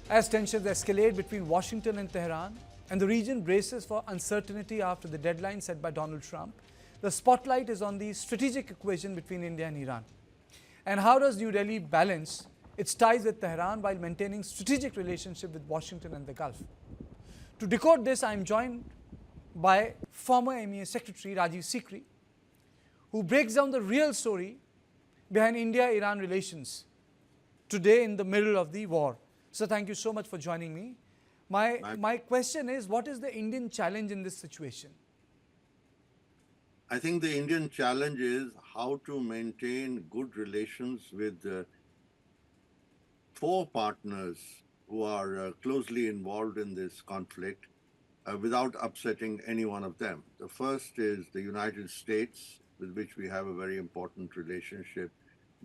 As tensions escalate between Washington and Tehran and the region braces for uncertainty after the deadline set by Donald Trump, the spotlight is on the strategic equation between India and Iran. And how does New Delhi balance its ties with Tehran while maintaining strategic relationship with Washington and the Gulf? To decode this, I am joined by former MEA Secretary Rajiv Sikri, who breaks down the real story behind India-Iran relations today in the middle of the war. So thank you so much for joining me. My question is, what is the Indian challenge in this situation? I think the Indian challenge is how to maintain good relations with four partners who are closely involved in this conflict without upsetting any one of them. The first is the United States, with which we have a very important relationship,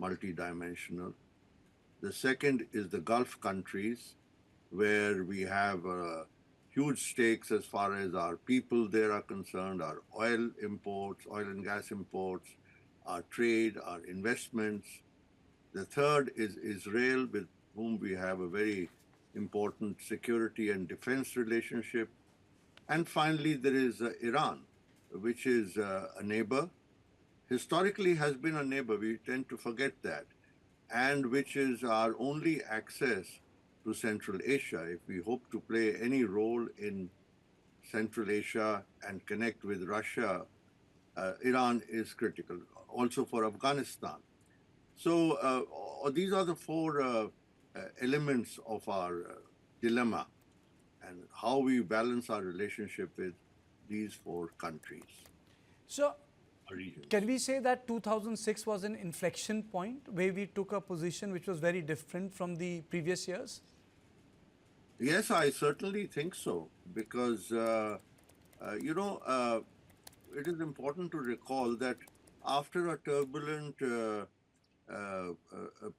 multidimensional. The second is the Gulf countries, where we have huge stakes as far as our people there are concerned, our oil imports, oil and gas imports, our trade, our investments. The third is Israel, with whom we have a very important security and defense relationship. And finally, there is Iran, which is a neighbor, historically has been a neighbor, we tend to forget that, and which is our only access to Central Asia. If we hope to play any role in Central Asia and connect with Russia, Iran is critical, also for Afghanistan. So these are the four elements of our dilemma and how we balance our relationship with these four countries. So can we say that 2006 was an inflection point where we took a position which was very different from the previous years? Yes, I certainly think so, because, it is important to recall that after a turbulent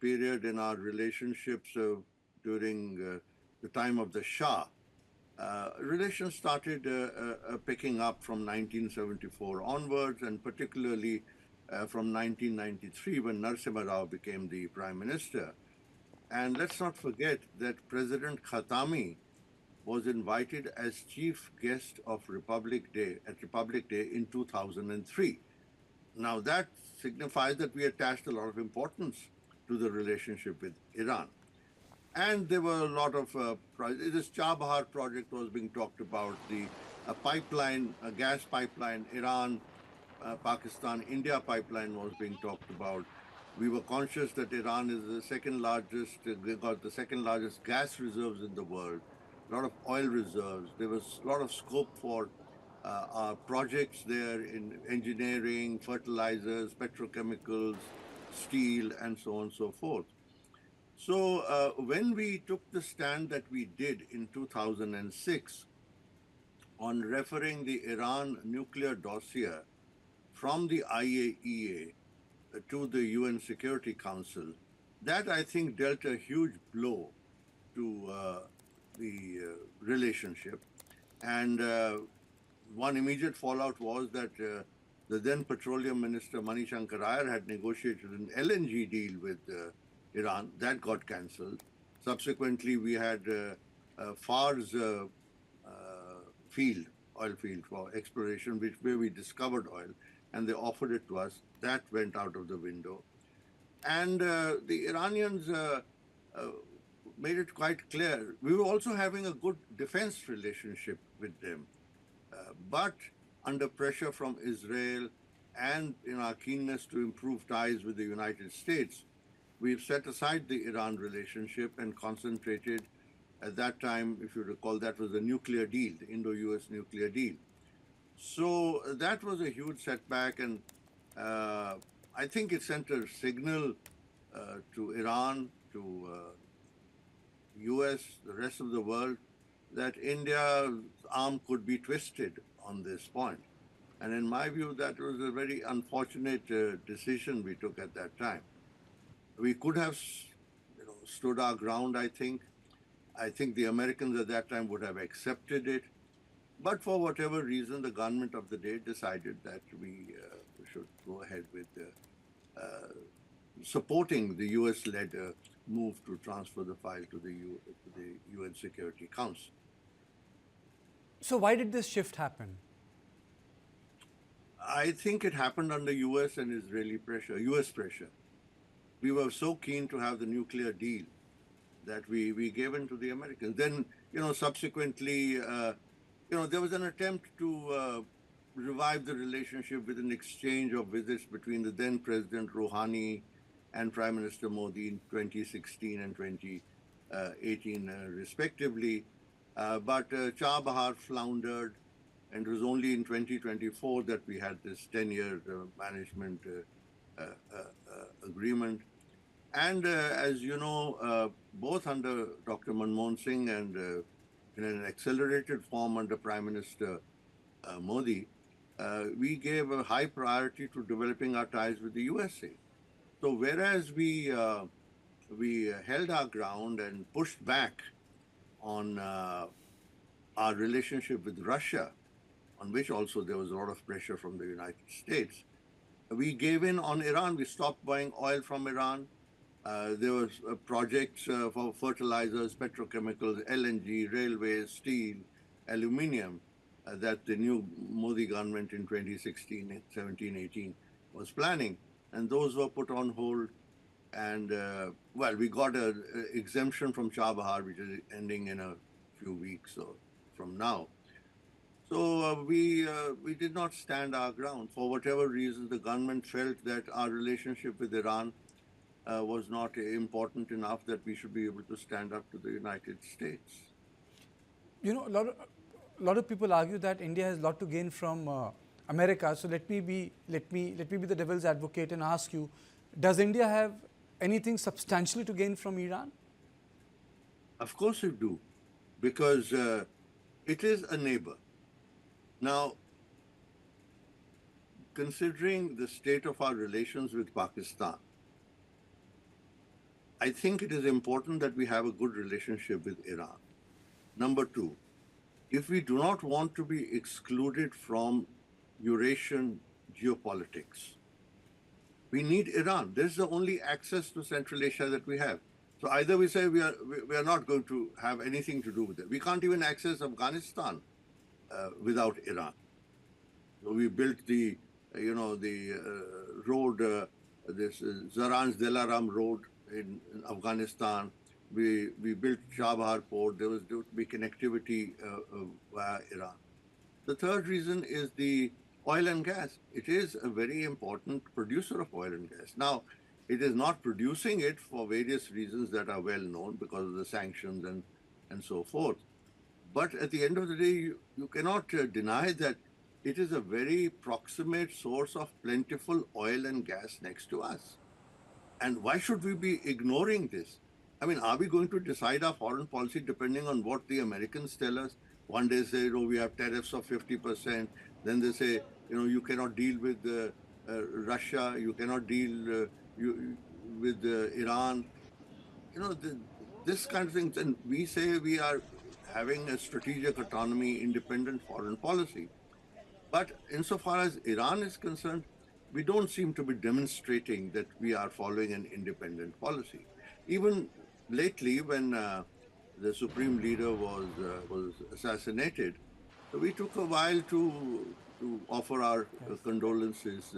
period in our relationships during the time of the Shah, relations started picking up from 1974 onwards, and particularly from 1993 when Narasimha Rao became the Prime Minister. And let's not forget that President Khatami was invited as chief guest of Republic Day in 2003. Now that signifies that we attached a lot of importance to the relationship with Iran. And there were a lot of this Chabahar project was being talked about, the pipeline, a gas pipeline, Iran, Pakistan, India pipeline was being talked about. We were conscious that Iran is the second largest, they got the second largest gas reserves in the world, a lot of oil reserves. There was a lot of scope for our projects there in engineering, fertilizers, petrochemicals, steel, and so on and so forth. So when we took the stand that we did in 2006 on referring the Iran nuclear dossier from the IAEA to the UN Security Council, that I think dealt a huge blow to the relationship. And one immediate fallout was that the then Petroleum Minister Mani Shankar Iyer had negotiated an LNG deal with Iran. That got cancelled. Subsequently, we had Far's oil field for exploration, where we discovered oil, and they offered it to us. That went out of the window. And the Iranians made it quite clear. We were also having a good defense relationship with them. But under pressure from Israel and in our keenness to improve ties with the United States, we've set aside the Iran relationship and concentrated. At that time, if you recall, that was the nuclear deal, the Indo-US nuclear deal. So that was a huge setback, and I think it sent a signal to Iran, to US, the rest of the world, that India's arm could be twisted on this point. And in my view, that was a very unfortunate decision we took at that time. We could have stood our ground, I think. I think the Americans at that time would have accepted it. But for whatever reason, the government of the day decided that we should go ahead with supporting the US-led move to transfer the file to the UN Security Council. So why did this shift happen? I think it happened under US and Israeli pressure, US pressure. We were so keen to have the nuclear deal that we gave in to the Americans. Then, subsequently, there was an attempt to revive the relationship with an exchange of visits between the then President Rouhani and Prime Minister Modi in 2016 and 2018, respectively. But Chabahar floundered, and it was only in 2024 that we had this 10-year management agreement. And as you know, both under Dr. Manmohan Singh and in an accelerated form under Prime Minister Modi, we gave a high priority to developing our ties with the USA. So whereas we held our ground and pushed back on our relationship with Russia, on which also there was a lot of pressure from the United States, we gave in on Iran. We stopped buying oil from Iran. There was projects for fertilizers, petrochemicals, LNG, railways, steel, aluminium that the new Modi government in 2016, 17, 18 was planning. And those were put on hold. And, we got an exemption from Chabahar, which is ending in a few weeks or from now. So we did not stand our ground. For whatever reason, the government felt that our relationship with Iran was not important enough that we should be able to stand up to the United States. A lot of people argue that India has a lot to gain from America. So let me be the devil's advocate and ask you: does India have anything substantially to gain from Iran? Of course we do, because it is a neighbor. Now, considering the state of our relations with Pakistan, I think it is important that we have a good relationship with Iran. Number two, if we do not want to be excluded from Eurasian geopolitics, we need Iran. This is the only access to Central Asia that we have. So either we say we are not going to have anything to do with it. We can't even access Afghanistan without Iran. So we built the road, this Zaranj Dilaram road in Afghanistan. We built Chabahar port. There was due to be connectivity via Iran. The third reason is the oil and gas. It is a very important producer of oil and gas. Now, it is not producing it for various reasons that are well known because of the sanctions and so forth. But at the end of the day, you cannot deny that it is a very proximate source of plentiful oil and gas next to us. And why should we be ignoring this? I mean, are we going to decide our foreign policy depending on what the Americans tell us? One day say, we have tariffs of 50%. Then they say, you cannot deal with Russia. You cannot deal with Iran. This kind of things. And we say we are having a strategic autonomy, independent foreign policy. But insofar as Iran is concerned, we don't seem to be demonstrating that we are following an independent policy. Even lately, when the supreme leader was assassinated, we took a while to offer our condolences.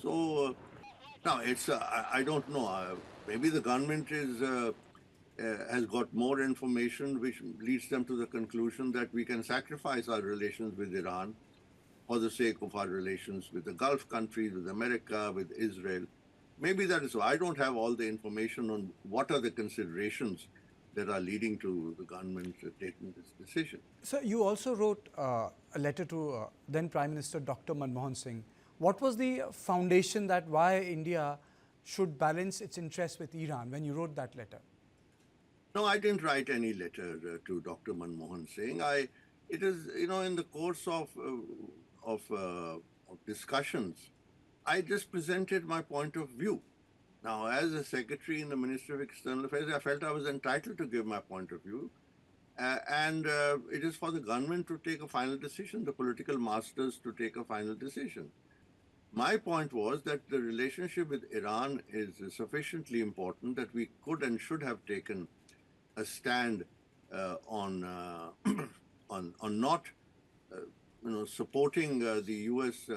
Now it's I don't know. Maybe the government has got more information, which leads them to the conclusion that we can sacrifice our relations with Iran for the sake of our relations with the Gulf countries, with America, with Israel. Maybe that is so. I don't have all the information on what are the considerations that are leading to the government taking this decision. So you also wrote a letter to then Prime Minister Dr. Manmohan Singh. What was the foundation that why India should balance its interests with Iran when you wrote that letter? No, I didn't write any letter to Dr. Manmohan Singh. It is, in the course of discussions, I just presented my point of view. Now, as a secretary in the Ministry of External Affairs, I felt I was entitled to give my point of view. And it is for the government to take a final decision, the political masters to take a final decision. My point was that the relationship with Iran is sufficiently important that we could and should have taken a stand on not supporting the U.S.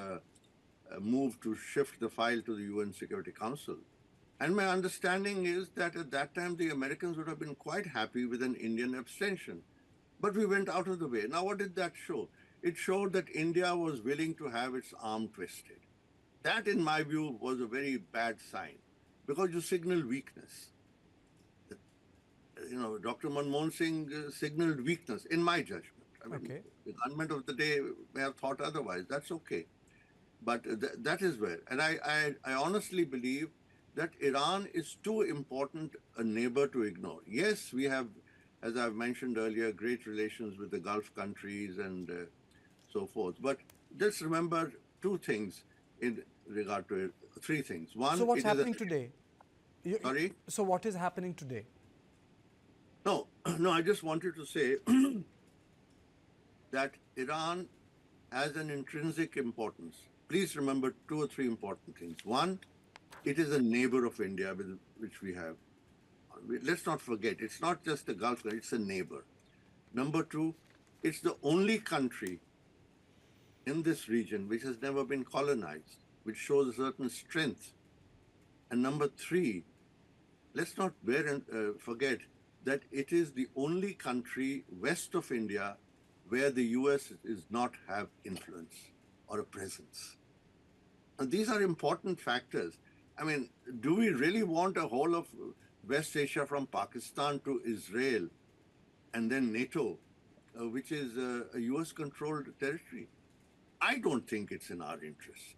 Move to shift the file to the UN Security Council. And my understanding is that at that time the Americans would have been quite happy with an Indian abstention. But we went out of the way. Now, what did that show? It showed that India was willing to have its arm twisted. That, in my view, was a very bad sign because you signal weakness. Dr. Manmohan Singh signaled weakness, in my judgment. I mean, Okay. the government of the day may have thought otherwise. That's okay. But that is where. And I honestly believe that Iran is too important a neighbor to ignore. Yes, we have, as I've mentioned earlier, great relations with the Gulf countries and so forth. But just remember two things in regard to it, three things. One, So what's it is happening today? Sorry? So what is happening today? No, I just wanted to say that Iran has an intrinsic importance. Please remember two or three important things. One, it is a neighbor of India with which we have. Let's not forget, it's not just a Gulf country, it's a neighbor. Number two, it's the only country in this region which has never been colonized, which shows a certain strength. And number three, let's not forget that it is the only country west of India where the US does not have influence or a presence. And these are important factors. I mean, do we really want a whole of West Asia from Pakistan to Israel and then NATO, which is a US-controlled territory? I don't think it's in our interest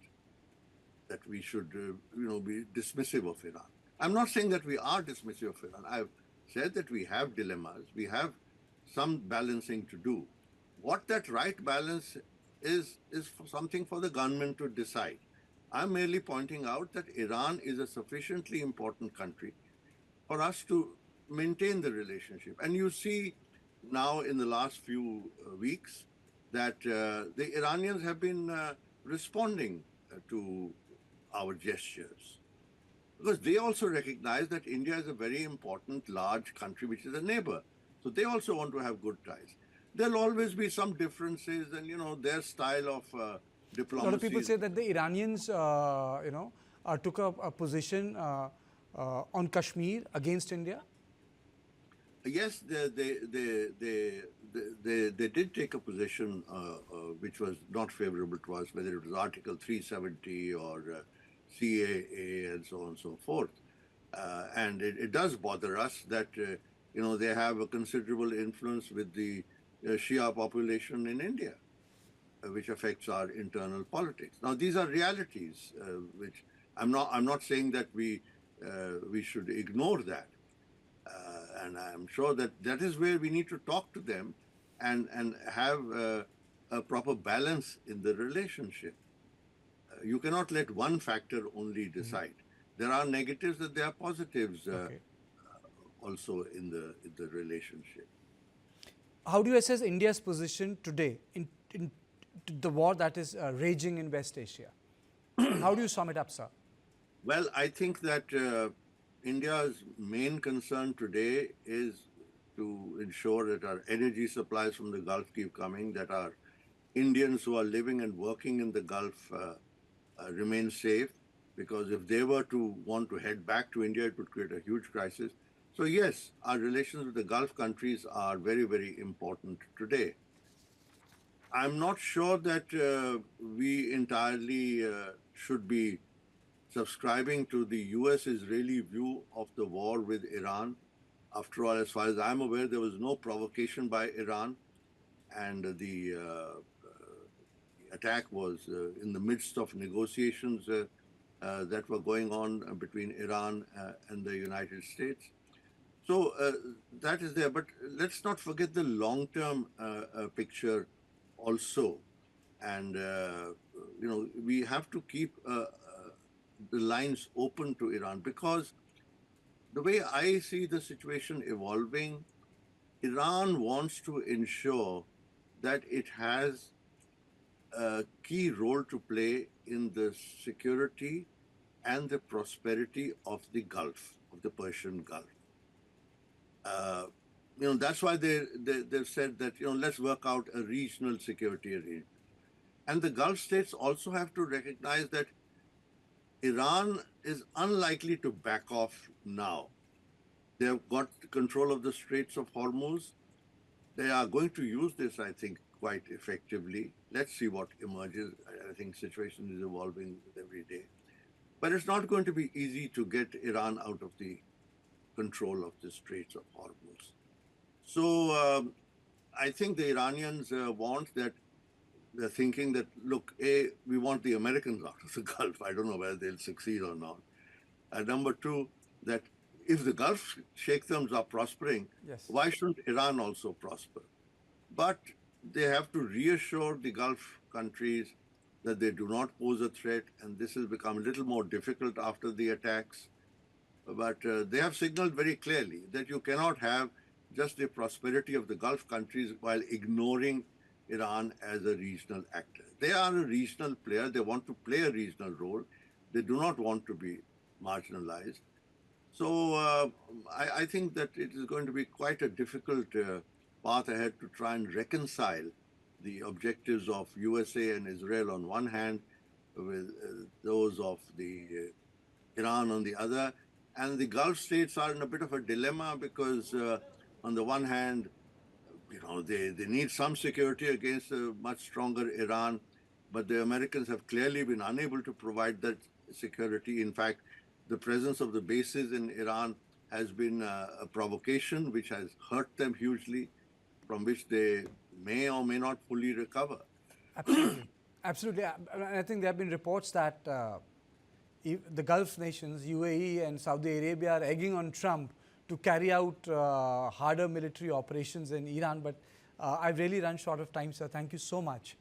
that we should, be dismissive of Iran. I'm not saying that we are dismissive of Iran. I've said that we have dilemmas. We have some balancing to do. What that right balance is something for the government to decide. I'm merely pointing out that Iran is a sufficiently important country for us to maintain the relationship. And you see now in the last few weeks that the Iranians have been responding to our gestures, because they also recognize that India is a very important, large country, which is a neighbor. So they also want to have good ties. There'll always be some differences, and their style of diplomacy. A lot of people say that the Iranians, took a position on Kashmir against India. Yes, they did take a position which was not favorable to us, whether it was Article 370 or CAA and so on and so forth. And it does bother us that, they have a considerable influence with the Shia population in India, which affects our internal politics. Now, these are realities, which I'm not saying that we should ignore that. And I'm sure that is where we need to talk to them and have a proper balance in the relationship. You cannot let one factor only decide. There are negatives and there are positives also in the relationship. How do you assess India's position today in the war that is raging in West Asia? How do you sum it up, sir? Well, I think that India's main concern today is to ensure that our energy supplies from the Gulf keep coming, that our Indians who are living and working in the Gulf remain safe, because if they were to want to head back to India, it would create a huge crisis. So yes, our relations with the Gulf countries are very, very important today. I'm not sure that we entirely should be subscribing to the US-Israeli view of the war with Iran. After all, as far as I'm aware, there was no provocation by Iran, and the attack was in the midst of negotiations that were going on between Iran and the United States. So that is there. But let's not forget the long-term picture also. And, we have to keep the lines open to Iran, because the way I see the situation evolving, Iran wants to ensure that it has a key role to play in the security and the prosperity of the Gulf, of the Persian Gulf. That's why they've said that, let's work out a regional security arrangement. And the Gulf states also have to recognize that Iran is unlikely to back off now. They have got control of the Straits of Hormuz. They are going to use this, I think, quite effectively. Let's see what emerges. I think the situation is evolving every day. But it's not going to be easy to get Iran out of the control of the Straits of Hormuz. So I think the Iranians want that. They're thinking that, look, we want the Americans out of the Gulf. I don't know whether they'll succeed or not. Number two, that if the Gulf sheikhdoms are prospering, Yes. why shouldn't Iran also prosper? But they have to reassure the Gulf countries that they do not pose a threat, and this has become a little more difficult after the attacks. But they have signaled very clearly that you cannot have just the prosperity of the Gulf countries while ignoring Iran as a regional actor. They are a regional player. They want to play a regional role. They do not want to be marginalized. So I think that it is going to be quite a difficult path ahead to try and reconcile the objectives of USA and Israel on one hand with those of the Iran on the other. And the Gulf states are in a bit of a dilemma because on the one hand, they need some security against a much stronger Iran, but the Americans have clearly been unable to provide that security. In fact, the presence of the bases in Iran has been a provocation which has hurt them hugely, from which they may or may not fully recover. Absolutely. Absolutely. I think there have been reports that the Gulf nations, UAE and Saudi Arabia, are egging on Trump to carry out harder military operations in Iran. But I've really run short of time, sir. Thank you so much.